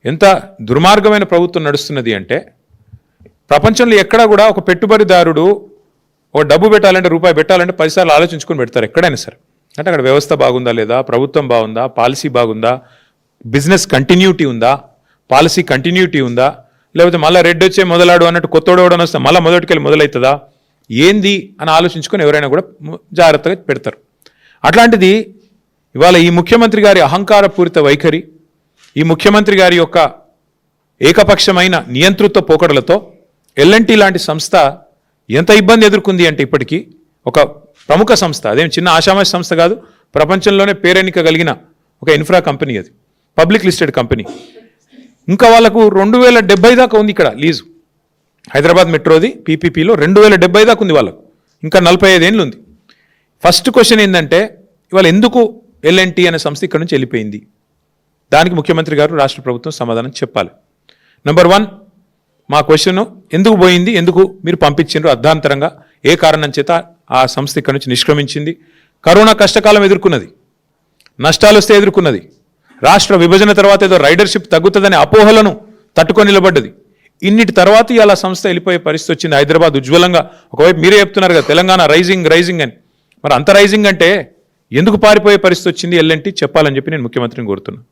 ఎంత దుర్మార్గమైన ప్రభుత్వం నడుస్తున్నది అంటే ప్రపంచంలో ఎక్కడా కూడా ఒక పెట్టుబడిదారుడు ఒక డబ్బు పెట్టాలంటే రూపాయి పెట్టాలంటే 10 సార్లు ఆలోచించుకొని పెడతారు ఎక్కడైనా సరే. అంటే అక్కడ వ్యవస్థ బాగుందా లేదా, ప్రభుత్వం బాగుందా, పాలసీ బాగుందా, బిజినెస్ కంటిన్యూటీ ఉందా, పాలసీ కంటిన్యూటీ ఉందా, లేకపోతే మళ్ళీ రెడ్ వచ్చే మొదలాడు అన్నట్టు కొత్తోడవడం వస్తే మళ్ళీ మొదటికెళ్ళి మొదలవుతుందా, ఏంది అని ఆలోచించుకొని ఎవరైనా కూడా జాగ్రత్తగా పెడతారు. అట్లాంటిది ఇవాళ ఈ ముఖ్యమంత్రి గారి అహంకారపూరిత వైఖరి, ఈ ముఖ్యమంత్రి గారి యొక్క ఏకపక్షమైన నియంతృత్వ పోకడలతో ఎల్ఎన్టీ లాంటి సంస్థ ఎంత ఇబ్బంది ఎదుర్కొంది అంటే ఇప్పటికీ ఒక ప్రముఖ సంస్థ, అదేం చిన్న ఆషామాషి సంస్థ కాదు, ప్రపంచంలోనే పేరెన్నిక కలిగిన ఒక ఇన్ఫ్రా కంపెనీ, అది పబ్లిక్ లిస్టెడ్ కంపెనీ. ఇంకా వాళ్ళకు 2070 దాకా ఉంది ఇక్కడ లీజు. హైదరాబాద్ మెట్రోది పీపీపీలో 2070 దాకా ఉంది వాళ్ళకు, ఇంకా 45 ఏళ్ళు ఉంది. ఫస్ట్ క్వశ్చన్ ఏంటంటే ఇవాళ ఎందుకు ఎల్ఎన్టీ అనే సంస్థ ఇక్కడ నుంచి వెళ్ళిపోయింది, దానికి ముఖ్యమంత్రి గారు రాష్ట్ర ప్రభుత్వం సమాధానం చెప్పాలి. నెంబర్ 1, మా క్వశ్చన్ ఎందుకు పోయింది, ఎందుకు మీరు పంపించారు అర్ధాంతరంగా, ఏ కారణం చేత ఆ సంస్థ ఇక్కడ నుంచి నిష్క్రమించింది. కరోనా కష్టకాలం ఎదుర్కొన్నది, నష్టాలు వస్తే ఎదుర్కొన్నది, రాష్ట్ర విభజన తర్వాత ఏదో రైడర్షిప్ తగ్గుతుందనే అపోహలను తట్టుకొని నిలబడ్డది. ఇన్నిటి తర్వాత ఇలా సంస్థ వెళ్ళిపోయే పరిస్థితి వచ్చింది. హైదరాబాద్ ఉజ్వలంగా, ఒకవైపు మీరే చెప్తున్నారు కదా తెలంగాణ రైజింగ్ రైజింగ్ అని, మరి అంత రైజింగ్ అంటే ఎందుకు పారిపోయే పరిస్థితి వచ్చింది ఎల్ఎన్టీ చెప్పాలని చెప్పి నేను ముఖ్యమంత్రిని కోరుతున్నాను.